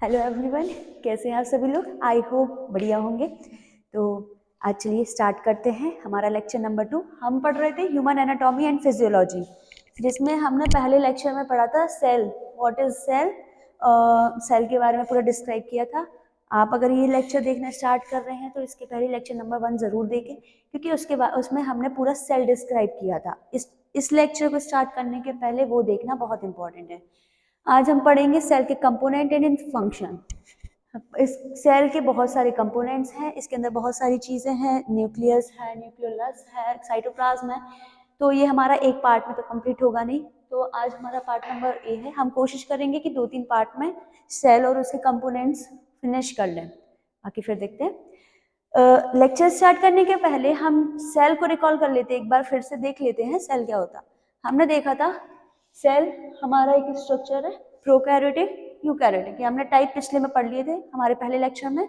Hello everyone, कैसे हैं आप सभी लोग। आई होप बढ़िया होंगे। तो आज चलिए स्टार्ट करते हैं हमारा लेक्चर नंबर 2। हम पढ़ रहे थे ह्यूमन एनाटॉमी एंड फिजियोलॉजी, जिसमें हमने पहले लेक्चर में पढ़ा था cell, what is cell. Cell के बारे में पूरा डिस्क्राइब किया था। आप अगर ये लेक्चर देखना स्टार्ट कर रहे हैं तो इसके पहले लेक्चर नंबर 1 जरूर देखें, क्योंकि उसके बाद उसमें हमने पूरा सेल डिस्क्राइब किया था। इस लेक्चर को स्टार्ट करने के पहले वो देखना बहुत इंपॉर्टेंट है। आज हम पढ़ेंगे सेल के कंपोनेंट एंड इन फंक्शन। इस सेल के बहुत सारे कंपोनेंट्स हैं, इसके अंदर बहुत सारी चीज़ें हैं, न्यूक्लियस है, न्यूक्लियोलस है, साइटोप्लाज्म है। तो ये हमारा एक पार्ट में तो कंप्लीट होगा नहीं, तो आज हमारा पार्ट नंबर ए है। हम कोशिश करेंगे कि 2-3 पार्ट में सेल और उसके कंपोनेंट्स फिनिश कर लें, बाकी फिर देखते हैं। लेक्चर स्टार्ट करने के पहले हम सेल को रिकॉल कर लेते हैं, एक बार फिर से देख लेते हैं सेल क्या होता। हमने देखा था सेल हमारा एक स्ट्रक्चर है, प्रोकैरियोटिक यूकैरियोटिक, ये हमने टाइप पिछले में पढ़ लिए थे हमारे पहले लेक्चर में।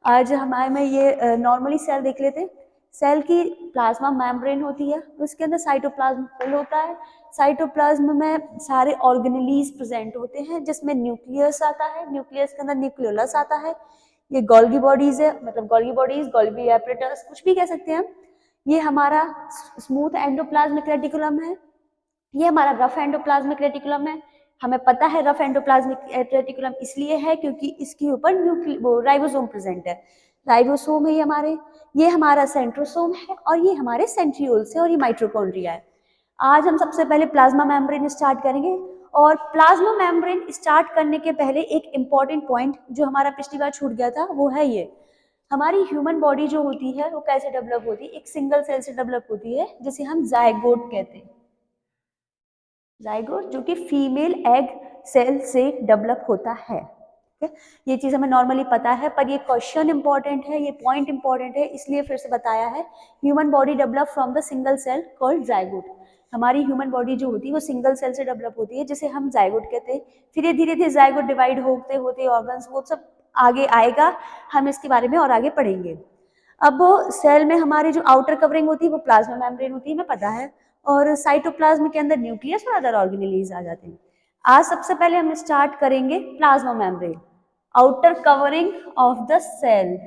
आज हमारे में ये नॉर्मली सेल देख लेते हैं। सेल की प्लाज्मा मेम्ब्रेन होती है, उसके अंदर साइटोप्लाज्म फिल होता है। साइटोप्लाज्म में सारे ऑर्गेनेलीज प्रेजेंट होते हैं, जिसमें न्यूक्लियस आता है, न्यूक्लियस के अंदर न्यूक्लियोलस आता है। ये गोल्गी बॉडीज है, मतलब गोल्गी बॉडीज, गोल्गी एपरेटस, कुछ भी कह सकते हैं हम। ये हमारा स्मूथ एंडोप्लाज्मिक रेटिकुलम है, ये हमारा रफ एंडोप्लाज्मिक रेटिकुलम है। हमें पता है रफ एंडोप्लाज्मिक रेटिकुलम इसलिए है क्योंकि इसके ऊपर राइबोसोम प्रेजेंट है। राइबोसोम है ये हमारा सेंट्रोसोम है, और ये हमारे सेंट्रियोल्स है, और ये माइटोकॉन्ड्रिया है। आज हम सबसे पहले प्लाज्मा मेम्ब्रेन स्टार्ट करेंगे, और प्लाज्मा मेम्ब्रेन स्टार्ट करने के पहले एक इंपॉर्टेंट पॉइंट जो हमारा पिछली बार छूट गया था वो है ये। हमारी ह्यूमन बॉडी जो होती है वो कैसे डेवलप होती है, एक सिंगल सेल से डेवलप होती है, जिसे हम जायगोट कहते हैं। जाइगोट जो कि फीमेल एग सेल से डेवलप होता है। ये चीज हमें नॉर्मली पता है, पर ये क्वेश्चन इंपॉर्टेंट है, ये पॉइंट इंपॉर्टेंट है, इसलिए फिर से बताया है। Human body develop from the single cell called zygote. हमारी ह्यूमन बॉडी जो होती है वो सिंगल सेल से डेवलप होती है, जिसे हम जाइगोट कहते हैं। फिर ये धीरे धीरे जाइगोट डिवाइड होते होते ऑर्गन्स, वो सब आगे आएगा, हम इसके बारे में और आगे पढ़ेंगे। अब सेल में हमारी जो आउटर कवरिंग होती है वो प्लाज्मा मेम्ब्रेन होती है, हमें पता है, और साइटोप्लाज्म के अंदर न्यूक्लियस और अदर ऑर्गेनेलीज आ जाते हैं। आज सबसे पहले हम स्टार्ट करेंगे plasma membrane, outer covering of the cell.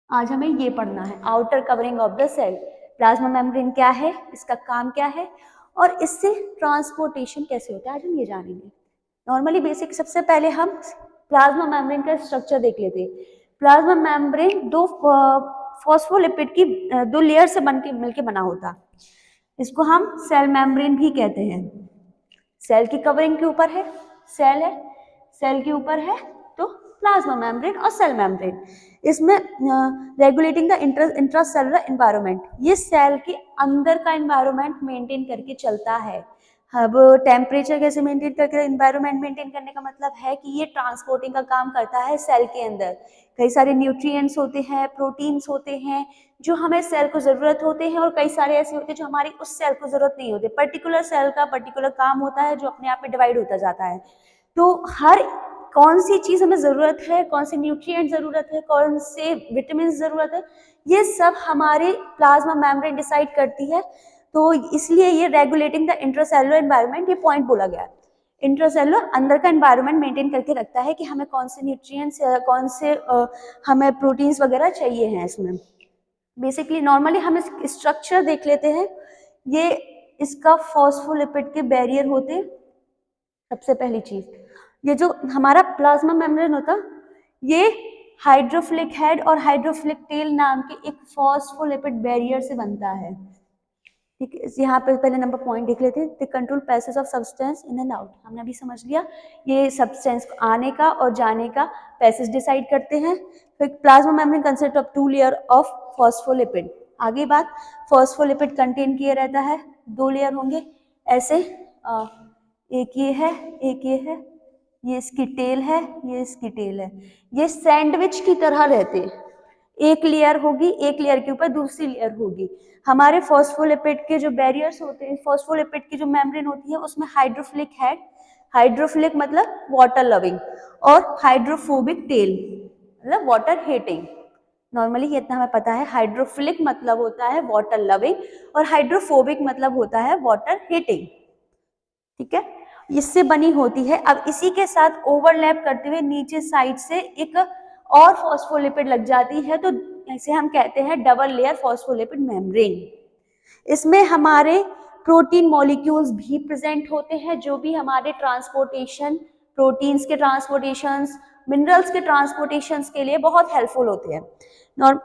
आज हमें ये पढ़ना है, outer covering of the cell. Plasma membrane क्या है, इसका काम क्या है, और इससे ट्रांसपोर्टेशन कैसे होता है, आज हम ये जानेंगे। नॉर्मली बेसिक सबसे पहले हम प्लाज्मा मेम्ब्रेन का स्ट्रक्चर देख लेते हैं। प्लाज्मा मेम्ब्रेन दो फॉस्फोलिपिड की दो लेयर से मिलके बना होता, इसको हम सेल मेम्ब्रेन भी कहते हैं। सेल की कवरिंग के ऊपर है सेल है, सेल के ऊपर है तो प्लाज्मा मेम्ब्रेन और सेल मेम्ब्रेन। इसमें रेगुलेटिंग द इंट्रासेलुलर एनवायरनमेंट, ये सेल के अंदर का एनवायरनमेंट मेंटेन करके चलता है। अब टेम्परेचर कैसे मेंटेन करके, एनवायरनमेंट मेंटेन करने का मतलब है कि ये ट्रांसपोर्टिंग का काम करता है सेल के अंदर। कई सारे न्यूट्रिएंट्स होते हैं, प्रोटीन्स होते हैं जो हमें सेल को जरूरत होते हैं, और कई सारे ऐसे होते हैं जो हमारी उस सेल को जरूरत नहीं होते। पर्टिकुलर सेल का पर्टिकुलर काम होता है जो अपने आप में डिवाइड होता जाता है। तो हर कौन सी चीज हमें जरूरत है, कौन से न्यूट्रिएंट जरूरत है, कौन से विटामिन जरूरत है, ये सब हमारे प्लाज्मा मेम्ब्रेन डिसाइड करती है। तो इसलिए ये रेगुलेटिंग द इंट्रासेलुलर एनवायरनमेंट, ये पॉइंट बोला गया है। इंट्रासेलुलर अंदर का एनवायरनमेंट मेंटेन करके रखता है कि हमें कौन से न्यूट्रिएंट्स, कौन से हमें प्रोटीन्स वगैरह चाहिए हैं इसमें। बेसिकली नॉर्मली हम इस स्ट्रक्चर देख लेते हैं। ये इसका फॉस्फोलिपिड के बैरियर होते, सबसे पहली चीज ये जो हमारा प्लाज्मा मेम्ब्रेन होता, ये हाइड्रोफिलिक हेड और हाइड्रोफिलिक टेल नाम के एक फॉस्फोलिपिड बैरियर से बनता है। ठीक है, यहाँ पे पहले नंबर पॉइंट देख लेते हैं। The control passage of substance in and out, हमने अभी समझ लिया, ये सब्सटेंस आने का और जाने का पैसेज डिसाइड करते हैं। फिर plasma membrane consist of 2 layer of phospholipid. आगे बात, फॉस्फोलिपिड कंटेन किए रहता है, 2 लेयर होंगे ऐसे, एक ये है, एक ये है, ये इसकी टेल है, ये इसकी टेल है। ये सैंडविच की तरह रहते, एक लेयर होगी, एक लेयर के ऊपर दूसरी लेयर होगी। हमारे फॉस्फोलिपिड के जो बैरियर्स होते हैं, फॉस्फोलिपिड की जो मेम्ब्रेन होती है उसमें हाइड्रोफिलिक हेड, हाइड्रोफिलिक मतलब वाटर लविंग, और हाइड्रोफोबिक टेल मतलब वाटर हेटिंग। नॉर्मली इतना हमें पता है, हाइड्रोफिलिक मतलब होता है वाटर लविंग, और हाइड्रोफोबिक मतलब होता है वाटर हेटिंग। ठीक है, इससे बनी होती है। अब इसी के साथ ओवरलैप करते हुए नीचे साइड से एक और फॉस्फोलिपिड लग जाती है, तो इसे हम कहते हैं डबल लेयर फॉस्फोलिपिड मेम्ब्रेन। इसमें हमारे प्रोटीन मॉलिक्यूल्स भी प्रेजेंट होते हैं, जो भी हमारे ट्रांसपोर्टेशन, प्रोटीन्स के ट्रांसपोर्टेशंस, मिनरल्स के ट्रांसपोर्टेशंस के लिए बहुत हेल्पफुल होते हैं।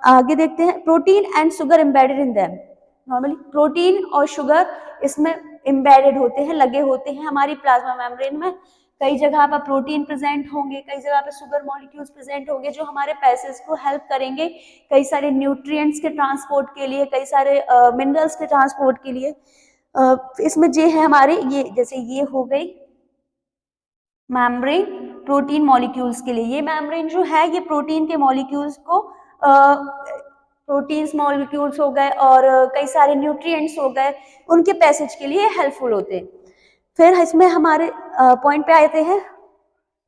आगे देखते हैं, protein and sugar embedded in them. Normally protein और शुगर इसमें एम्बेडेड होते हैं, लगे होते हैं हमारी प्लाज्मा मेम्ब्रेन में। कई जगह पर प्रोटीन प्रेजेंट होंगे, कई जगह पर शुगर मॉलिक्यूल्स प्रेजेंट होंगे, जो हमारे पैसेज को हेल्प करेंगे कई सारे न्यूट्रिएंट्स के ट्रांसपोर्ट के लिए, कई सारे मिनरल्स के ट्रांसपोर्ट के लिए। इसमें जो है हमारे ये, जैसे ये हो गई मेम्ब्रेन प्रोटीन मॉलिक्यूल्स के लिए। ये मेम्ब्रेन जो है ये प्रोटीन के मॉलिक्यूल्स को, प्रोटीन्स मॉलिक्यूल्स हो गए और कई सारे न्यूट्रिएंट्स हो गए, उनके पैसेज के लिए हेल्पफुल होते हैं। फिर इसमें हमारे पॉइंट पे आते हैं,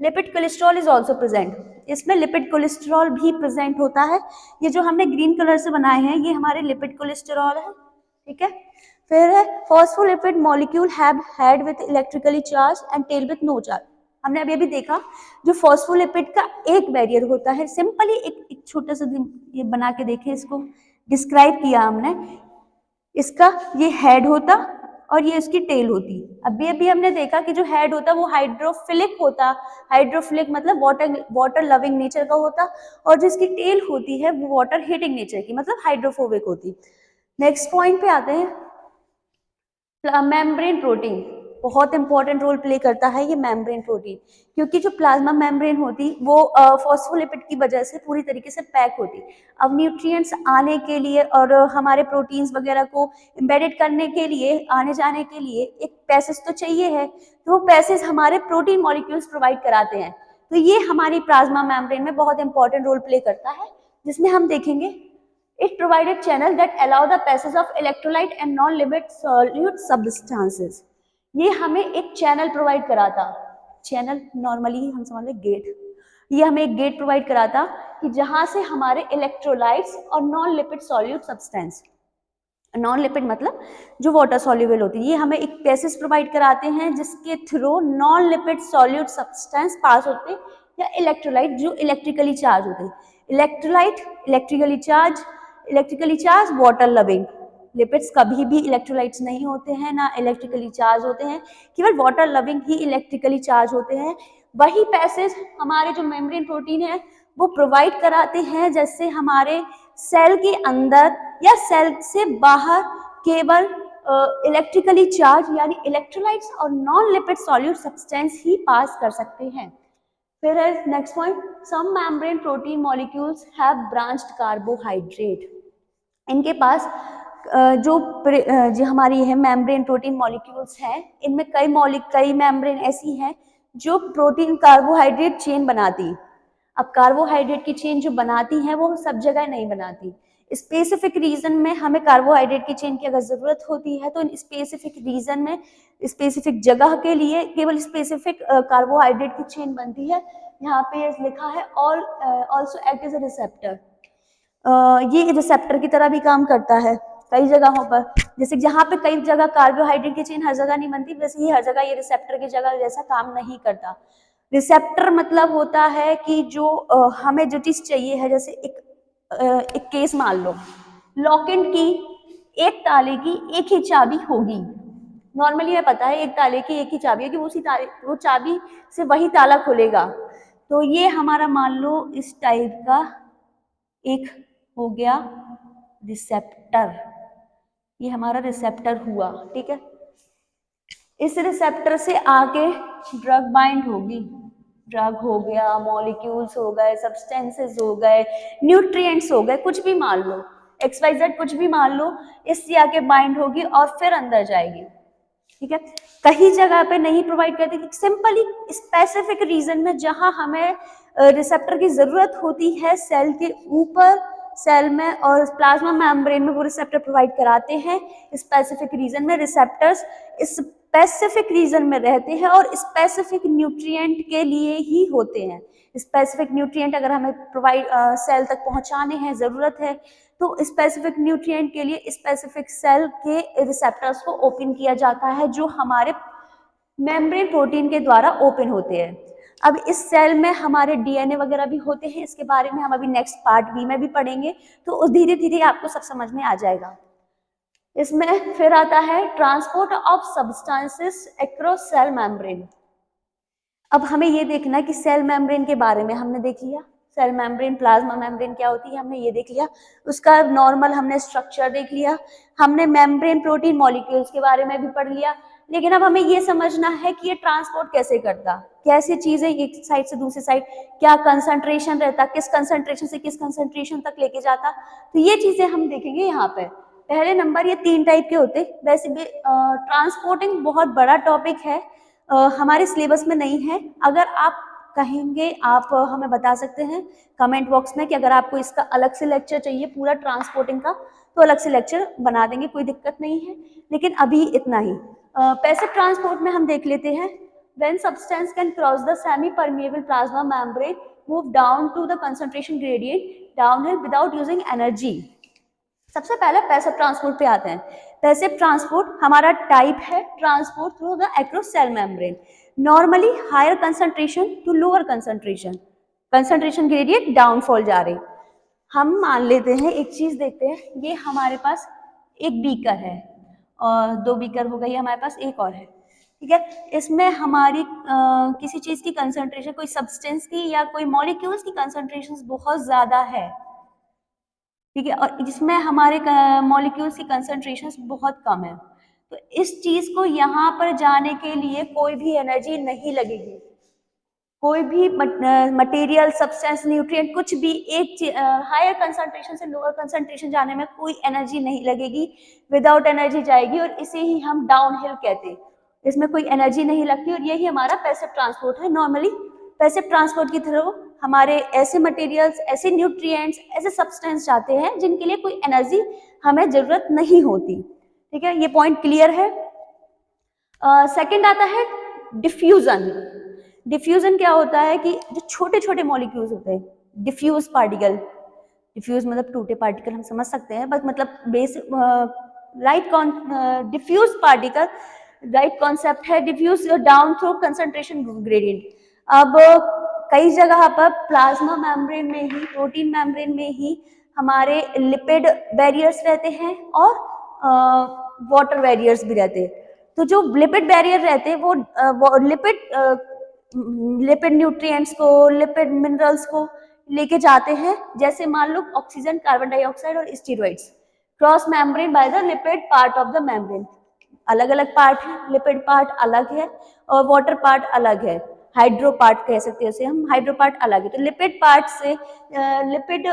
lipid cholesterol is also present. इसमें लिपिड कोलेस्ट्रॉल भी प्रेजेंट होता है। ये जो हमने ग्रीन कलर से बनाए हैं ये हमारे लिपिड कोलेस्ट्रॉल है, ठीक है। फिर है phospholipid molecule have head with electrically charge and tail with no charge. हमने अभी देखा जो फॉस्फोलिपिड का एक बैरियर होता है, सिंपली एक छोटा सा ये बना के देखें, इसको डिस्क्राइब किया हमने। इसका ये हेड होता और ये इसकी टेल होती। अभी हमने देखा कि जो हेड होता वो हाइड्रोफिलिक होता, हाइड्रोफिलिक मतलब वाटर लविंग नेचर का होता, और जो इसकी टेल होती है वो वाटर हीटिंग नेचर की, मतलब हाइड्रोफोबिक होती। नेक्स्ट पॉइंट पे आते हैं, मेम्ब्रेन प्रोटीन बहुत इंपॉर्टेंट रोल प्ले करता है ये मेम्ब्रेन प्रोटीन, क्योंकि जो प्लाज्मा मेम्ब्रेन होती वो फॉस्फोलिपिड की वजह से पूरी तरीके से पैक होती। अब न्यूट्रिएंट्स आने के लिए और हमारे प्रोटीन्स वगैरह को एम्बेडेड करने के लिए, आने जाने के लिए एक पैसेज तो चाहिए है, तो वो पैसेज हमारे प्रोटीन मॉलिक्यूल्स प्रोवाइड कराते हैं। तो ये हमारी प्लाज्मा मेम्ब्रेन में बहुत इंपॉर्टेंट रोल प्ले करता है, जिसमें हम देखेंगे it provided channel that allow the passage of electrolyte and non-lipid solute substances। ये हमें एक चैनल प्रोवाइड कराता, चैनल नॉर्मली हम समझ लें गेट, ये हमें एक गेट प्रोवाइड कराता कि जहां से हमारे इलेक्ट्रोलाइट्स और non lipid solute substance, non lipid मतलब जो वाटर सॉल्युबल होती है, ये हमें एक पैसेज प्रोवाइड कराते हैं जिसके through non lipid solute substance pass होते हैं, या इलेक्ट्रोलाइट जो इलेक्ट्रिकली चार्ज होते हैं। Electrolyte electrically charge water loving, lipids कभी भी इलेक्ट्रोलाइट्स नहीं होते हैं, ना इलेक्ट्रिकली चार्ज होते हैं, केवल वाटर लविंग ही इलेक्ट्रिकली चार्ज होते हैं। वही पैसेज हमारे जो मेम्ब्रेन प्रोटीन है वो प्रोवाइड कराते हैं, जैसे हमारे सेल के अंदर या सेल से बाहर केवल इलेक्ट्रिकली चार्ज यानी इलेक्ट्रोलाइट्स और नॉन लिपिड सॉल्यूट सब्सटेंस ही पास कर सकते हैं। फिर है next point, some membrane protein molecules have branched carbohydrate. इनके पास जो हमारी है मेम्ब्रेन प्रोटीन मॉलिक्यूल्स हैं, इनमें कई मेम्ब्रेन ऐसी हैं जो प्रोटीन कार्बोहाइड्रेट चेन बनाती। अब कार्बोहाइड्रेट की चेन जो बनाती है वो सब जगह नहीं बनाती, स्पेसिफिक रीजन में हमें कार्बोहाइड्रेट की चेन की अगर जरूरत होती है तो स्पेसिफिक रीजन में स्पेसिफिक जगह के लिए केवल स्पेसिफिक कार्बोहाइड्रेट की चेन बनती है। यहाँ पे लिखा है also act as a receptor, ये रिसेप्टर की तरह भी काम करता है कई जगहों पर। जैसे जहाँ पे कई जगह कार्बोहाइड्रेट की चेन हर जगह नहीं बनती, वैसे ही हर जगह ये रिसेप्टर की जगह जैसा काम नहीं करता। रिसेप्टर मतलब होता है कि जो हमें जो चीज चाहिए है, जैसे एक केस मान लो, लॉक एंड की, एक ताले की एक ही चाबी होगी। नॉर्मली ये पता है एक ताले की एक ही चाबी है कि वो चाबी से वही ताला खुलेगा। तो ये हमारा मान लो इस टाइप का एक हो गया रिसेप्टर, ये हमारा रिसेप्टर हुआ, ठीक है। इस रिसेप्टर से आके ड्रग बाइंड होगी, ड्रग हो गया, मॉलिक्यूल्स हो गए, सब्सटेंसेस हो गए, न्यूट्रिएंट्स हो गए, कुछ भी मान लो, XYZ कुछ भी मान लो, इससे आके बाइंड होगी और फिर अंदर जाएगी, ठीक है। कहीं जगह पे नहीं प्रोवाइड करती, सिंपली स्पेसिफिक रीजन में जहां हमें रिसेप्टर की जरूरत होती है सेल के ऊपर, सेल में और प्लाज्मा मेम्ब्रेन में वो रिसेप्टर प्रोवाइड कराते हैं। स्पेसिफिक रीजन में रिसेप्टर्स स्पेसिफिक रीजन में रहते हैं और स्पेसिफिक न्यूट्रिएंट के लिए ही होते हैं। स्पेसिफिक न्यूट्रिएंट अगर हमें प्रोवाइड सेल तक पहुंचाने हैं, जरूरत है, तो स्पेसिफिक न्यूट्रिएंट के लिए स्पेसिफिक सेल के रिसेप्टर्स को ओपन किया जाता है, जो हमारे मेम्ब्रेन प्रोटीन के द्वारा ओपन होते हैं। अब इस सेल में हमारे डीएनए वगैरह भी होते हैं, इसके बारे में हम अभी नेक्स्ट पार्ट बी में भी पढ़ेंगे, तो धीरे धीरे आपको सब समझ में आ जाएगा। इसमें फिर आता है transport of substances across cell membrane. अब हमें ये देखना है कि सेल मेम्ब्रेन के बारे में हमने देख लिया, सेल मेम्ब्रेन, प्लाज्मा मेम्ब्रेन क्या होती है हमने ये देख लिया, उसका नॉर्मल हमने स्ट्रक्चर देख लिया, हमने मेम्ब्रेन प्रोटीन मॉलिक्यूल्स के बारे में भी पढ़ लिया। लेकिन अब हमें ये समझना है कि ये ट्रांसपोर्ट कैसे करता, कैसे चीजें एक साइड से दूसरी साइड, क्या कंसंट्रेशन रहता, किस कंसंट्रेशन से किस कंसंट्रेशन तक लेके जाता, तो ये चीजें हम देखेंगे यहाँ पे। पहले नंबर, ये 3 टाइप के होते, वैसे भी ट्रांसपोर्टिंग बहुत बड़ा टॉपिक है, हमारे सिलेबस में नहीं है। अगर आप कहेंगे, आप हमें बता सकते हैं कमेंट बॉक्स में कि अगर आपको इसका अलग से लेक्चर चाहिए पूरा ट्रांसपोर्टिंग का, तो अलग से लेक्चर बना देंगे, कोई दिक्कत नहीं है। लेकिन अभी इतना ही। पैसिव ट्रांसपोर्ट में हम देख लेते हैं, when substance can cross the semi permeable plasma membrane move down to the concentration gradient downhill without using energy. सबसे पहले पैसिव ट्रांसपोर्ट पे आते हैं। पैसिव ट्रांसपोर्ट हमारा टाइप है transport through the across cell membrane, normally higher concentration to lower concentration, concentration gradient downfall जा रही। हम मान लेते हैं, एक चीज देखते हैं, ये हमारे पास एक बीकर है और 2 बीकर हो गई, हमारे पास एक और है, ठीक है। इसमें हमारी किसी चीज की कंसंट्रेशन, कोई सब्सटेंस की या कोई मॉलिक्यूल्स की कंसंट्रेशन बहुत ज्यादा है, ठीक है, और जिसमें हमारे मॉलिक्यूल्स की कंसंट्रेशन बहुत कम है, तो इस चीज को यहाँ पर जाने के लिए कोई भी एनर्जी नहीं लगेगी, कोई भी मटेरियल, सब्सटेंस, न्यूट्रिएंट, कुछ भी एक हायर कंसंट्रेशन से लोअर कंसंट्रेशन जाने में कोई एनर्जी नहीं लगेगी, विदाउट एनर्जी जाएगी, और इसे ही हम डाउनहिल कहते हैं। इसमें कोई एनर्जी नहीं लगती, और यही हमारा पैसिव ट्रांसपोर्ट है। नॉर्मली पैसिव ट्रांसपोर्ट के थ्रू हमारे ऐसे मटेरियल्स, ऐसे न्यूट्रिएंट्स, ऐसे सब्सटेंस जाते हैं जिनके लिए कोई एनर्जी हमें जरूरत नहीं होती, ठीक है, ये पॉइंट क्लियर है। सेकंड आता है डिफ्यूजन। डिफ्यूजन क्या होता है कि जो छोटे छोटे मॉलिक्यूल्स होते हैं, डिफ्यूज पार्टिकल, डिफ्यूज मतलब टूटे पार्टिकल हम समझ सकते हैं, बस मतलब base right diffuse particle right concept है, diffuse down through concentration gradient. अब कई जगह पर प्लाज्मा मेम्ब्रेन में ही, प्रोटीन मेम्ब्रेन में ही हमारे लिपिड बैरियर्स रहते हैं और वाटर बैरियर्स भी रहते हैं। तो जो लिपिड बैरियर रहते हैं वो लिपिड न्यूट्रिएंट्स को, लिपिड मिनरल्स को लेके जाते हैं, जैसे मान लो ऑक्सीजन, कार्बन डाइऑक्साइड और steroids, cross membrane by the lipid part of the membrane. अलग अलग पार्ट है, लिपिड पार्ट अलग है और वाटर पार्ट अलग है, हाइड्रो पार्ट कह सकते हैं उसे हम, हाइड्रो पार्ट अलग है। तो लिपिड पार्ट से लिपिड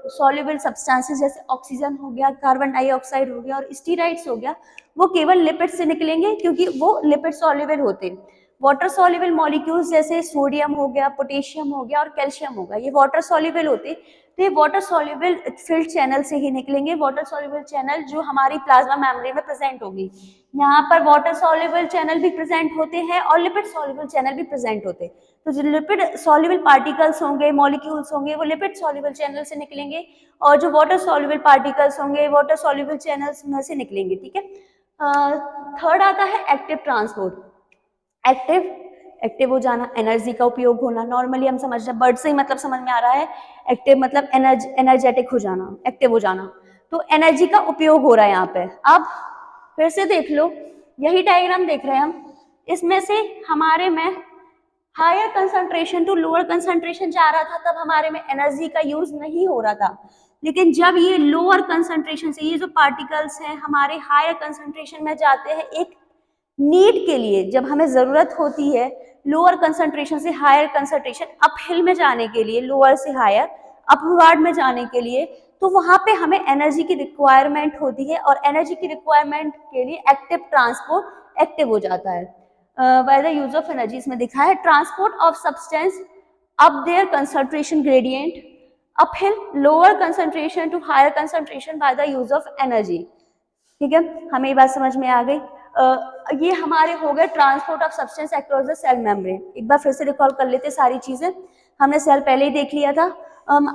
सॉल्युबल सब्सटेंसेस जैसे ऑक्सीजन हो गया, कार्बन डाइऑक्साइड हो गया और स्टेरॉइड्स हो गया, वो केवल लिपिड से निकलेंगे क्योंकि वो लिपिड सॉल्युबल होते हैं। वाटर सॉल्युबल मॉलिक्यूल्स जैसे सोडियम हो गया, पोटेशियम हो गया और कैल्शियम हो गया, ये वाटर सॉल्युबल होते हैं, तो ये वाटर सॉल्युबल फिल्ड चैनल से ही निकलेंगे। वाटर सॉल्युबल चैनल जो हमारी प्लाज्मा मेम्ब्रेन में प्रेजेंट होगी, यहाँ पर वाटर सॉल्युबल चैनल भी प्रेजेंट होते हैं और लिपिड सॉल्युबल चैनल भी प्रेजेंट होते हैं। तो जो लिपिड सॉल्युबल पार्टिकल्स होंगे, मॉलिक्यूल्स होंगे, वो लिपिड सॉल्युबल चैनल से निकलेंगे और जो वाटर सॉल्युबल पार्टिकल्स होंगे वाटर सॉल्युबल चैनल्स में से निकलेंगे, ठीक है। थर्ड आता है एक्टिव ट्रांसपोर्ट। एक्टिव हो जाना, एनर्जी का उपयोग होना, नॉर्मली हम समझ रहे हैं, वर्ड से ही मतलब समझ में आ रहा है, एक्टिव मतलब एनर्जेटिक हो जाना, एक्टिव हो जाना, तो एनर्जी का उपयोग हो रहा है यहाँ पे। अब फिर से देख लो, यही डायग्राम देख रहे हैं हम, इसमें से हमारे में higher concentration to lower concentration जा रहा था, तब हमारे में एनर्जी का यूज नहीं हो रहा था। लेकिन जब ये लोअर कंसंट्रेशन से, ये जो पार्टिकल्स हैं हमारे हायर कंसंट्रेशन में जाते हैं, एक नीड के लिए, जब हमें जरूरत होती है लोअर कंसंट्रेशन से हायर कंसंट्रेशन, अपहिल में जाने के लिए, लोअर से हायर अपवर्ड में जाने के लिए, तो वहां पे हमें एनर्जी की रिक्वायरमेंट होती है और एनर्जी की रिक्वायरमेंट के लिए एक्टिव ट्रांसपोर्ट एक्टिव हो जाता है by the use of energy. इसमें दिखा है transport of substance up their concentration gradient, uphill lower concentration to higher concentration by the use of energy, ठीक है। हमें ये बात समझ में आ गई। ये हमारे हो गए transport of substance across the cell membrane. एक बार फिर से रिकॉल कर लेते सारी चीजें, हमने सेल पहले ही देख लिया था,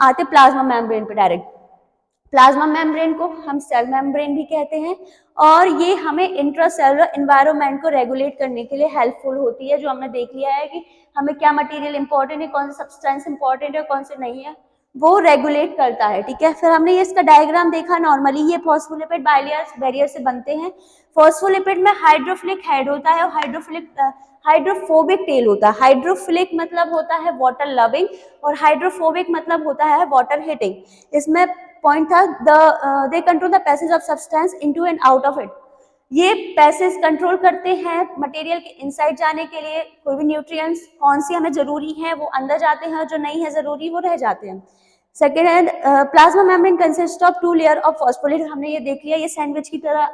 आते प्लाज्मा मेम्ब्रेन पे डायरेक्ट। प्लाज्मा मेम्ब्रेन को हम सेल मेम्ब्रेन भी कहते हैं, और ये हमें इंट्रासेलुलर एनवायरनमेंट को रेगुलेट करने के लिए हेल्पफुल होती है, जो हमने देख लिया है कि हमें क्या मटेरियल इंपॉर्टेंट है, कौन सा सब्सटेंस इंपॉर्टेंट है, कौन से नहीं है, वो रेगुलेट करता है, ठीक है। फिर हमने ये इसका डायग्राम देखा, नॉर्मली ये फॉस्फोलिपिड बाइलेयर बैरियर से बनते हैं। फॉस्फोलिपिड में हाइड्रोफिलिक हेड होता है और हाइड्रोफोबिक टेल होता है। हाइड्रोफिलिक मतलब होता है वाटर लविंग और हाइड्रोफोबिक मतलब होता है वाटर हिटिंग। इसमें पॉइंट था they control the passage of substance into and out of it. ये पैसेज कंट्रोल करते हैं मटेरियल के इनसाइड जाने के लिए, कोई भी न्यूट्रिएंट्स कौन सी हमें जरूरी है वो अंदर जाते हैं, जो नहीं है जरूरी वो रह जाते हैं। सेकेंड है plasma membrane consist of 2 layer of phospholipid. हमने ये देख लिया, ये सैंडविच की तरह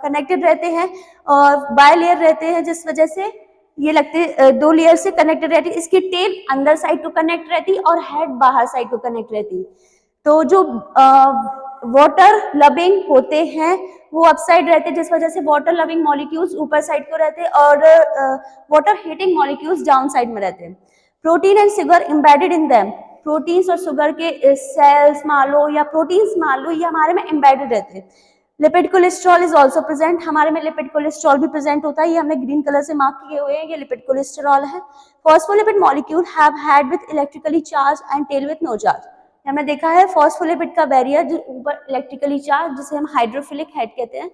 कनेक्टेड रहते हैं और बाय लेयर रहते हैं, जिस वजह से ये लगते 2 लेयर से कनेक्टेड रहती है। इसकी टेल अंदर साइड को कनेक्ट रहती और हेड बाहर साइड को कनेक्ट रहती। तो जो वाटर लविंग होते हैं वो अपसाइड रहते हैं, जिस वजह से वाटर लविंग मॉलिक्यूल्स ऊपर साइड को रहते हैं और water heating molecules down side में रहते हैं। Protein and sugar embedded in them. Proteins और शुगर के सेल्स मान लो या प्रोटीन्स मान लो, ये हमारे में एम्बेडेड रहते हैं। Lipid cholesterol is also present. हमारे में लिपिड कोलेस्ट्रॉल भी प्रेजेंट होता है, ये हमने ग्रीन कलर से मार्क किए हुए हैं, ये लिपिड कोलेस्ट्रॉल है। Phospholipid molecule have head with electrically charge and tail with no charge. हमने देखा है फॉस्फोलिपिड का बैरियर जो ऊपर इलेक्ट्रिकली चार्ज, जिसे हम हाइड्रोफिलिक हेड कहते हैं,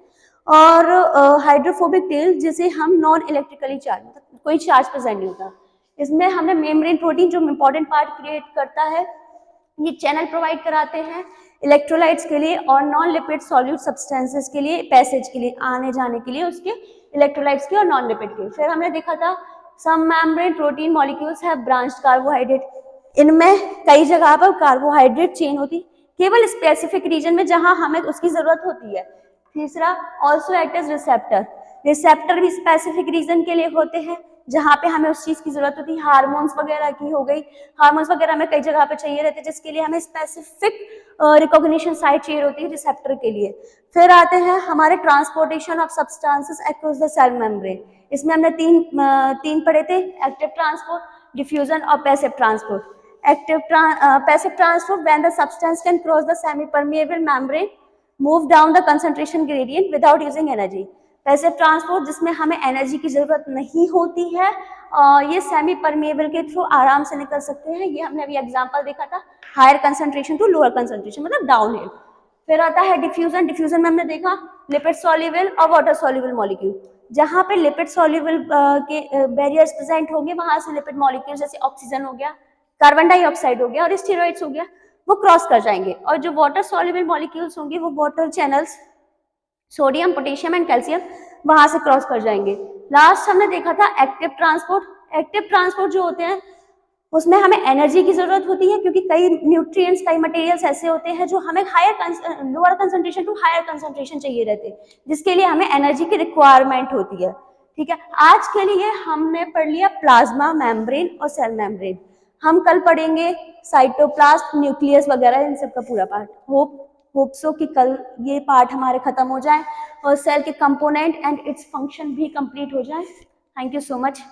और हाइड्रोफोबिक टेल जिसे हम नॉन इलेक्ट्रिकली चार्ज, मतलब कोई चार्ज प्रेजेंट नहीं होता। इसमें हमने मेम्ब्रेन प्रोटीन जो इंपॉर्टेंट पार्ट क्रिएट करता है, ये चैनल प्रोवाइड कराते हैं इलेक्ट्रोलाइट्स के लिए और नॉन लिपिड सॉल्यूट सब्सटेंसेस के लिए, पैसेज के लिए, आने जाने के लिए उसके इलेक्ट्रोलाइट्स के और नॉन लिपिड के। फिर हमने देखा था some membrane protein molecules have branched carbohydrate. इनमें कई जगह पर कार्बोहाइड्रेट चेन होती, केवल स्पेसिफिक रीजन में जहां हमें उसकी जरूरत होती है। तीसरा also act as receptor. Receptor भी स्पेसिफिक रीजन के लिए होते हैं जहां पे हमें उस चीज की जरूरत होती है। हार्मोन्स वगैरह की हो गई, हार्मोन्स वगैरह हमें कई जगह पे चाहिए रहते हैं, जिसके लिए हमें स्पेसिफिक रिकॉग्निशन साइट चाहिए होती है रिसेप्टर के लिए। फिर आते हैं हमारे transportation of substances across the cell membrane. इसमें हमने तीन पढ़े थे, एक्टिव ट्रांसपोर्ट, डिफ्यूजन और passive transport. passive transport when the substance can cross the semi-permeable membrane, move down the concentration gradient without using energy. Passive transport जिसमें हमें energy की जरूरत नहीं होती है, ये सेमी परमेबल के थ्रू आराम से निकल सकते हैं। ये हमने अभी एग्जांपल देखा था, higher concentration to lower concentration मतलब डाउन हिल। फिर आता है डिफ्यूजन। डिफ्यूजन में हमने देखा लिपिड सॉल्युबल और वाटर सॉल्युबल मॉलिक्यूल। जहां पे लिपिड सॉल्युबल के बैरियर्स प्रेजेंट होंगे, वहां से लिपिड मॉलिक्यूल जैसे ऑक्सीजन हो गया, कार्बन डाइऑक्साइड हो गया और स्टेरॉइड्स हो गया, वो क्रॉस कर जाएंगे। और जो वाटर सॉल्युबल मॉलिक्यूल्स होंगे वो water channels sodium, potassium and calcium वहां से क्रॉस कर जाएंगे। लास्ट हमने देखा था एक्टिव ट्रांसपोर्ट। एक्टिव ट्रांसपोर्ट जो होते हैं उसमें हमें एनर्जी की जरूरत होती है, क्योंकि कई न्यूट्रिएंट्स, कई मटेरियल्स ऐसे होते हैं जो हमें lower concentration to higher concentration चाहिए रहते हैं, जिसके लिए हमें एनर्जी की रिक्वायरमेंट होती है। ठीक है, आज के लिए हमने पढ़ लिया प्लाज्मा मेम्ब्रेन और सेल मेम्ब्रेन। हम कल पढ़ेंगे साइटोप्लाज्म, न्यूक्लियस वगैरह, इन सब का पूरा पार्ट। होप सो कि कल ये पार्ट हमारे खत्म हो जाए और सेल के कंपोनेंट एंड इट्स फंक्शन भी कंप्लीट हो जाए। Thank you so much.